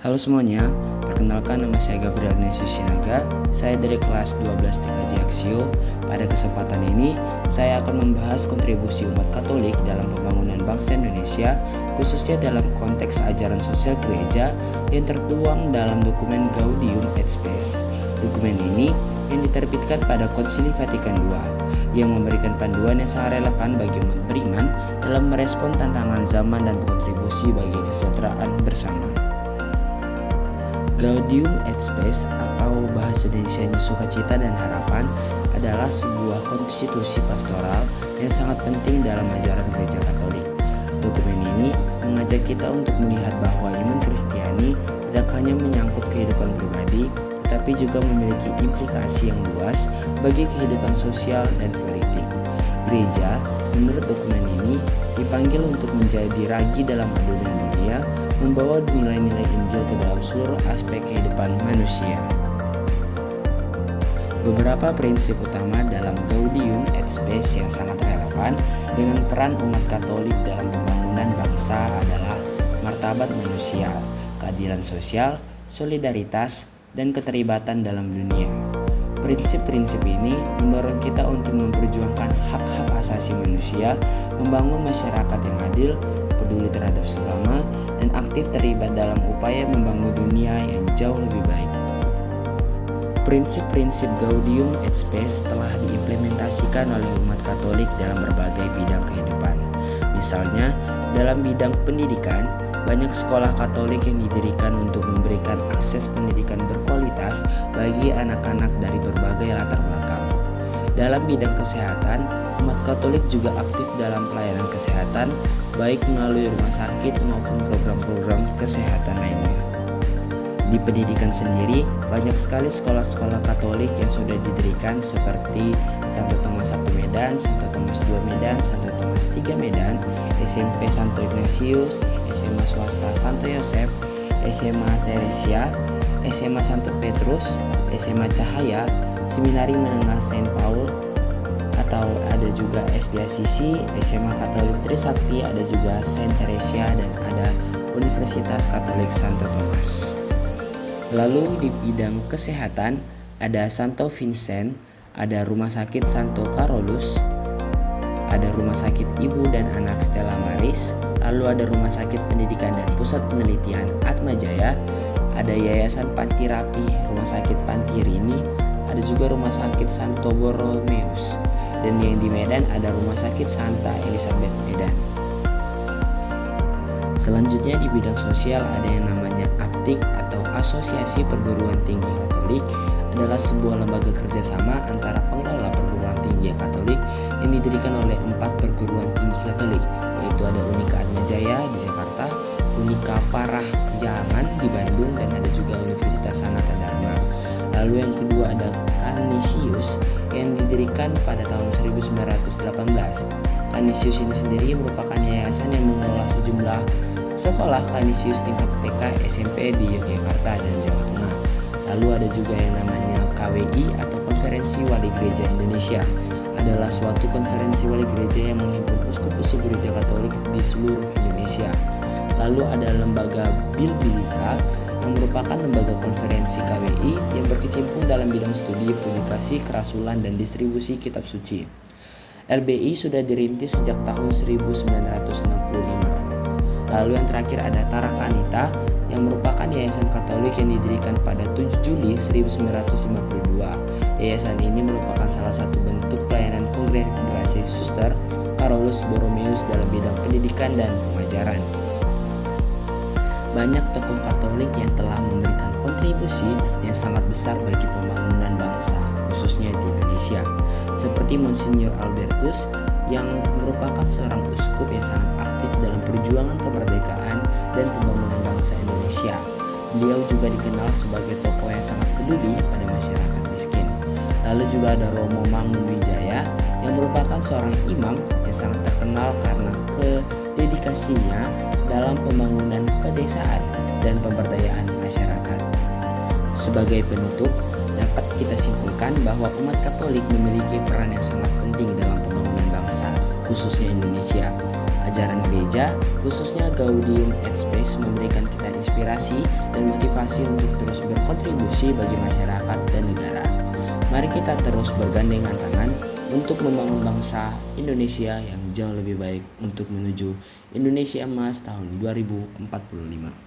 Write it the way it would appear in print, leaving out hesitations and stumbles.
Halo semuanya, perkenalkan nama saya Gabriel Nesius Sinaga. Saya dari kelas 12 TKJ Aksio. Pada kesempatan ini, saya akan membahas kontribusi umat Katolik dalam pembangunan bangsa Indonesia, khususnya dalam konteks ajaran sosial gereja yang tertuang dalam dokumen Gaudium et Spes. Dokumen ini yang diterbitkan pada Konsili Vatikan II yang memberikan panduan yang sangat relevan bagi umat beriman dalam merespon tantangan zaman dan berkontribusi bagi kesejahteraan bersama. Gaudium et Spes atau bahasa Indonesianya sukacita dan harapan adalah sebuah konstitusi pastoral yang sangat penting dalam ajaran gereja Katolik. Dokumen ini mengajak kita untuk melihat bahwa iman Kristiani tidak hanya menyangkut kehidupan pribadi, tetapi juga memiliki implikasi yang luas bagi kehidupan sosial dan politik. Gereja, menurut dokumen ini, dipanggil untuk menjadi ragi dalam adonan dunia, membawa nilai-nilai Injil ke dalam seluruh aspek kehidupan manusia. Beberapa prinsip utama dalam Gaudium et Spes yang sangat relevan dengan peran umat Katolik dalam pembangunan bangsa adalah martabat manusia, keadilan sosial, solidaritas, dan keterlibatan dalam dunia. Prinsip-prinsip ini mendorong kita untuk memperjuangkan hak-hak asasi manusia, membangun masyarakat yang adil, peduli terhadap sesama, dan aktif terlibat dalam upaya membangun dunia yang jauh lebih baik. Prinsip-prinsip Gaudium et Spes telah diimplementasikan oleh umat Katolik dalam berbagai bidang kehidupan. Misalnya, dalam bidang pendidikan, banyak sekolah Katolik yang didirikan untuk memberikan akses pendidikan berkualitas bagi anak-anak dari berbagai latar belakang. Dalam bidang kesehatan, umat Katolik juga aktif dalam pelayanan kesehatan, baik melalui rumah sakit maupun program-program kesehatan lainnya. Di pendidikan sendiri, banyak sekali sekolah-sekolah Katolik yang sudah didirikan seperti Santo Thomas I Medan, Santo Thomas II Medan, Santo Thomas III Medan, SMP Santo Ignatius, SMA swasta Santo Yosef, SMA Teresia, SMA Santo Petrus, SMA Cahaya, Seminari Menengah Saint Paul, atau ada juga SD Asisi, SMA Katolik Trisakti, ada juga Saint Teresia, dan ada Universitas Katolik Santo Thomas. Lalu di bidang kesehatan ada Santo Vincent, ada Rumah Sakit Santo Carolus, ada Rumah Sakit Ibu dan Anak Stella Maris, lalu ada Rumah Sakit Pendidikan dan Pusat Penelitian Atmajaya, ada Yayasan Panti Rapi, Rumah Sakit Panti Rini, ada juga Rumah Sakit Santo Borromeus, dan yang di Medan ada Rumah Sakit Santa Elizabeth Medan. Selanjutnya di bidang sosial ada yang namanya APTIK atau Asosiasi Perguruan Tinggi Katolik, adalah sebuah lembaga kerjasama antara pengelola perguruan tinggi Katolik yang didirikan oleh 4 perguruan tinggi Katolik, yaitu ada Unika Atmajaya di Jakarta, Unika Parahyangan di Bandung, dan ada juga Universitas Sanata Dharma. Lalu yang kedua ada Canisius yang didirikan pada tahun 1918. Canisius ini sendiri merupakan yayasan yang mengelola sejumlah sekolah Canisius tingkat TK, SMP di Yogyakarta dan Jawa Tengah. Lalu ada juga yang namanya KWI atau Konferensi Wali Gereja Indonesia. Adalah suatu konferensi wali gereja yang menghimpun uskup-uskup gereja Katolik di seluruh Indonesia. Lalu ada lembaga Bilbilika yang merupakan lembaga konferensi KWI yang berkecimpung dalam bidang studi, publikasi, kerasulan, dan distribusi kitab suci. LBI sudah dirintis sejak tahun 1965. Lalu yang terakhir ada Tarakanita yang merupakan yayasan Katolik yang didirikan pada 7 Juli 1952. Yayasan ini merupakan salah satu bentuk pelayanan kongregasi Suster Carolus Borromeus dalam bidang pendidikan dan pengajaran. Banyak tokoh Katolik yang telah memberikan kontribusi yang sangat besar bagi pembangunan bangsa, khususnya di Indonesia, seperti Monsignor Albertus yang merupakan seorang uskup yang sangat aktif dalam perjuangan kemerdekaan dan pembangunan bangsa Indonesia. Beliau juga dikenal sebagai tokoh yang sangat peduli pada masyarakat miskin. Lalu juga ada Romo Mangunwijaya yang merupakan seorang imam yang sangat terkenal karena dedikasinya dalam pembangunan pedesaan dan pemberdayaan masyarakat. Sebagai penutup, dapat kita simpulkan bahwa umat Katolik memiliki peran yang sangat penting dalam pembangunan bangsa, khususnya Indonesia. Ajaran gereja, khususnya Gaudium et Spes, memberikan kita inspirasi dan motivasi untuk terus berkontribusi bagi masyarakat dan negara. Mari kita terus bergandengan tangan untuk membangun bangsa Indonesia yang jauh lebih baik untuk menuju Indonesia Emas tahun 2045.